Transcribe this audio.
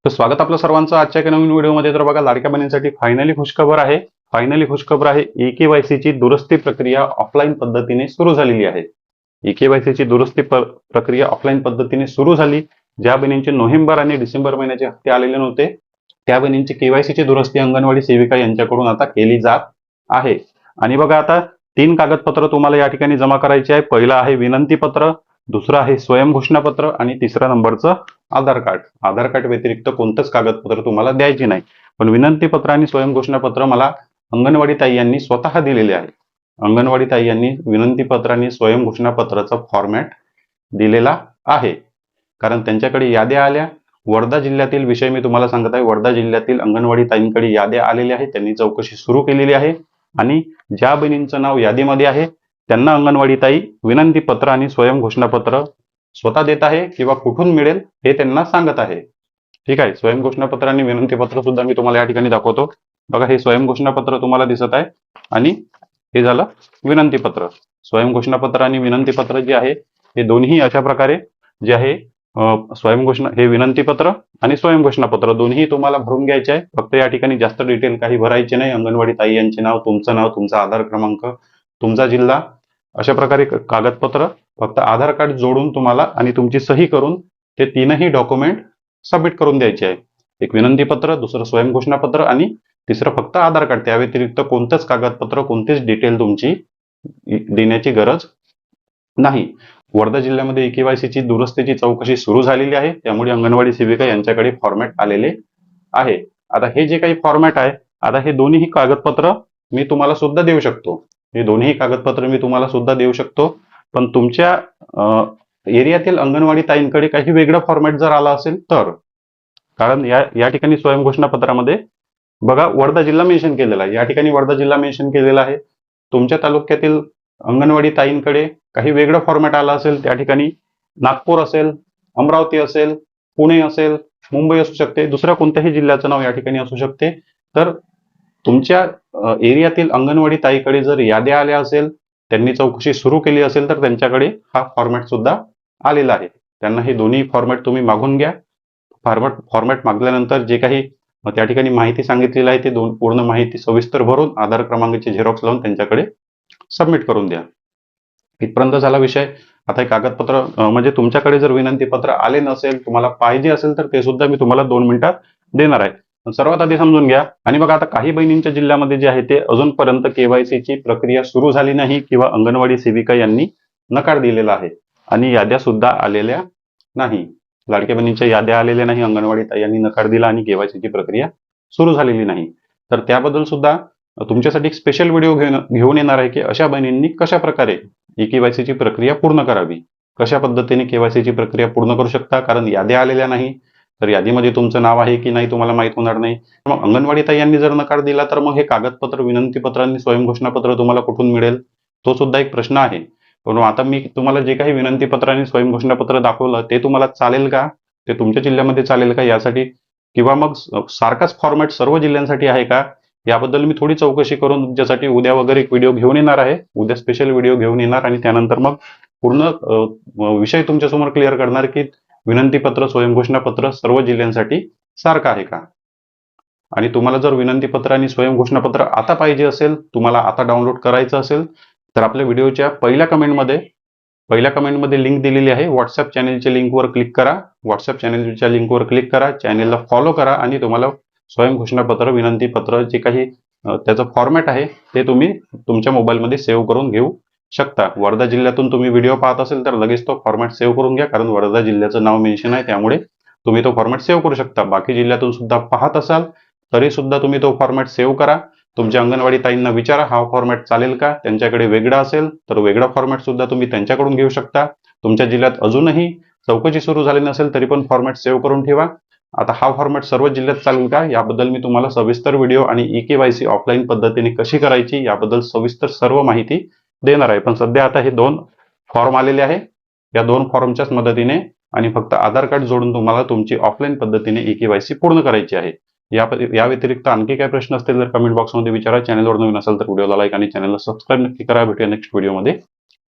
तर स्वागत आपलं सर्वांचं आजच्या एका नवीन व्हिडिओमध्ये. तर बघा, लाडक्या बहिणींसाठी फायनली खुशखबर आहे. EKYC ची दुरुस्ती प्रक्रिया ऑफलाईन पद्धतीने सुरू झालेली आहे. EKYC ची दुरुस्ती प्रक्रिया ऑफलाईन पद्धतीने सुरू झाली. ज्या बहिणींचे नोव्हेंबर आणि डिसेंबर महिन्याचे हप्ते आलेले नव्हते त्या बहिणींची KYC ची दुरुस्ती अंगणवाडी सेविका यांच्याकडून आता केली जात आहे. आणि बघा, आता 3 कागदपत्र तुम्हाला या ठिकाणी जमा करायचे आहे. पहिलं आहे विनंती पत्र, दुसरं आहे स्वयं घोषणापत्र आणि तिसऱ्या नंबरचं आधार कार्ड. आधार कार्ड व्यतिरिक्त कोणतंच कागदपत्र तुम्हाला द्यायची नाही. पण विनंती पत्र आणि स्वयं घोषणापत्र मला अंगणवाडी ताई यांनी स्वतः दिलेले आहे. अंगणवाडी ताई यांनी विनंती पत्र आणि स्वयं घोषणापत्राचा फॉर्मॅट दिलेला आहे. कारण त्यांच्याकडे याद्या आल्या. वर्धा जिल्ह्यातील विषय मी तुम्हाला सांगत आहे. वर्धा जिल्ह्यातील अंगणवाडी ताईंकडे याद्या आलेल्या आहेत. त्यांनी चौकशी सुरू केलेली आहे आणि ज्या बहिणींचं नाव यादीमध्ये आहे त्यांना अंगणवाडी ताई विनंती पत्र आणि स्वयं घोषणापत्र स्वतः देत आहे किंवा कुठून मिळेल हे त्यांना सांगत आहे. ठीक आहे. स्वयं घोषणापत्र आणि विनंती पत्र सुद्धा मी तुम्हाला या ठिकाणी दाखवतो. बघा, हे स्वयं घोषणापत्र तुम्हाला दिसत आहे आणि हे झालं विनंती पत्र. स्वयं घोषणापत्र आणि विनंती पत्र जे आहे हे दोन्ही अशा प्रकारे जे आहे हे विनंती पत्र आणि स्वयं घोषणापत्र दोन्ही तुम्हाला भरून घ्यायचे आहे. फक्त या ठिकाणी जास्त डिटेल काही भरायचे नाही. अंगणवाडी ताई यांचे नाव, तुमचा आधार क्रमांक, तुमचा जिल्हा, अशा प्रकारे कागदपत्र फक्त आधार कार्ड जोडून तुम्हाला आणि तुमची सही करून ते 3ही डॉक्युमेंट सबमिट करून द्यायचे आहे. एक विनंती पत्र, दुसरं स्वयं घोषणापत्र आणि तिसरं फक्त आधार कार्ड. त्या व्यतिरिक्त कोणतंच कागदपत्र, कोणतीच डिटेल तुमची देण्याची गरज नाही. वर्धा जिल्ह्यामध्ये EKYC ची दुरुस्तीची चौकशी सुरू झालेली आहे. त्यामुळे अंगणवाडी सेविका यांच्याकडे फॉर्मॅट आलेले आहे. आता हे जे काही फॉर्मॅट आहे, आता हे दोन्ही कागदपत्र मी तुम्हाला सुद्धा देऊ शकतो. पण तुमच्या एरियातील अंगणवाडी ताईंकडे काही वेगळं फॉर्मॅट जर आला असेल तर, कारण या ठिकाणी स्वयं घोषणापत्रामध्ये बघा वर्धा जिल्हा मेन्शन केलेला आहे. या ठिकाणी वर्धा जिल्हा मेन्शन केलेला आहे. तुमच्या तालुक्यातील अंगणवाडी ताईंकडे काही वेगळं फॉर्मॅट आला असेल, त्या ठिकाणी नागपूर असेल, अमरावती असेल, पुणे असेल, मुंबई असू शकते, दुसऱ्या कोणत्याही जिल्ह्याचं नाव या ठिकाणी असू शकते. तर तुमच्या एरियातील अंगणवाडी ताईकडे जर याद्या आल्या असेल, त्यांनी चौकशी सुरू केली असेल, तर त्यांच्याकडे हा फॉर्मॅट सुद्धा आलेला आहे. त्यांना हे दोन्ही फॉर्मॅट तुम्ही मागून घ्या. फॉर्मॅट मागल्यानंतर जे काही त्या ठिकाणी माहिती सांगितलेली आहे ते पूर्ण माहिती सविस्तर भरून आधार क्रमांकाचे झेरॉक्स लावून त्यांच्याकडे सबमिट करून द्या. इथपर्यंत झाला विषय. आता हे कागदपत्र म्हणजे तुमच्याकडे जर विनंती पत्र आले नसेल, तुम्हाला पाहिजे असेल, तर ते सुद्धा मी तुम्हाला 2 मिनिटात देणार आहे. सर्वात आधी समजून घ्या. आणि बघा, आता काही बहिणींच्या जिल्ह्यामध्ये जे आहे ते अजूनपर्यंत KYC ची प्रक्रिया सुरू झाली नाही किंवा अंगणवाडी सेविका यांनी नकार दिलेला आहे आणि याद्या सुद्धा आलेल्या नाही. लाडक्या बहिणींच्या याद्या आलेल्या नाही, अंगणवाडी ताई यांनी नकार दिला आणि KYC ची प्रक्रिया सुरू झालेली नाही. तर त्याबद्दल सुद्धा तुमच्यासाठी एक स्पेशल व्हिडिओ घेऊन येणार आहे की अशा बहिणींनी कशा प्रकारे EKYC ची प्रक्रिया पूर्ण करावी, कशा पद्धतीने KYC ची प्रक्रिया पूर्ण करू शकता. कारण याद्या आलेल्या नाही, तर यादीमध्ये तुमचं नाव आहे की नाही तुम्हाला माहित होणार नाही. मग अंगणवाडी ताई यांनी जर नकार दिला तर मग हे कागदपत्र, विनंती पत्र आणि स्वयं घोषणापत्र तुम्हाला कुठून मिळेल, तो सुद्धा एक प्रश्न आहे. पण आता मी तुम्हाला जे काही विनंती पत्र आणि स्वयं घोषणापत्र दाखवलं ते तुम्हाला चालेल का, ते तुमच्या जिल्ह्यामध्ये चालेल का यासाठी, किंवा मग सारखाच फॉर्मॅट सर्व जिल्ह्यांसाठी आहे का, याबद्दल मी थोडी चौकशी करून तुमच्यासाठी उद्या वगैरे एक व्हिडिओ घेऊन येणार आहे. उद्या स्पेशल व्हिडिओ घेऊन येणार आणि त्यानंतर मग पूर्ण विषय तुमच्यासमोर क्लिअर करणार की विनंती पत्र, स्वयं घोषणापत्र सर्व जिल्ह्यांसाठी सारखं आहे का. आणि तुम्हाला जर विनंती पत्र आणि स्वयं घोषणापत्र आता पाहिजे असेल, तुम्हाला आता डाउनलोड करायचं असेल, तर आपल्या व्हिडिओच्या पहिल्या कमेंटमध्ये लिंक दिलेली आहे. व्हॉट्सअप चॅनेलच्या लिंकवर क्लिक करा. चॅनेलला फॉलो करा आणि तुम्हाला स्वयं घोषणापत्र, विनंती पत्र जे काही त्याचं फॉर्मॅट आहे ते तुम्ही तुमच्या मोबाईलमध्ये सेव्ह करून घेऊ शकता. वर्धा जिल्ह्यातून तुम्ही व्हिडिओ पाहत असेल तर लगेच तो फॉर्मॅट सेव्ह करून घ्या, कारण वर्धा जिल्ह्याचं नाव मेन्शन आहे, त्यामुळे तुम्ही तो फॉर्मॅट सेव्ह करू शकता. बाकी जिल्ह्यातून सुद्धा पाहत असाल तरी सुद्धा तुम्ही तो फॉर्मॅट सेव्ह करा. तुमच्या अंगणवाडी ताईंना विचारा हा फॉर्मॅट चालेल का. त्यांच्याकडे वेगळा असेल तर वेगळा फॉर्मॅट सुद्धा तुम्ही त्यांच्याकडून घेऊ शकता. तुमच्या जिल्ह्यात अजूनही चौकशी सुरू झाली नसेल तरी पण फॉर्मॅट सेव्ह करून ठेवा. आता हा फॉर्मॅट सर्व जिल्ह्यात चालेल का याबद्दल मी तुम्हाला सविस्तर व्हिडिओ आणि EKYC ऑफलाईन पद्धतीने कशी करायची याबद्दल सविस्तर सर्व माहिती देणार आहे. पण सध्या आता हे 2 फॉर्म आलेले आहे. या 2 फॉर्मच्याच मदतीने आणि फक्त आधार कार्ड जोडून तुम्हाला तुमची ऑफलाईन पद्धतीने EKYC पूर्ण करायची आहे. या व्यतिरिक्त आणखी काही प्रश्न असतील तर कमेंट बॉक्समध्ये विचारा. चॅनलवर नवीन असेल तर व्हिडिओला लाईक आणि चॅनलला सबस्क्राईब नक्की करा. भेटूया नेक्स्ट व्हिडिओमध्ये.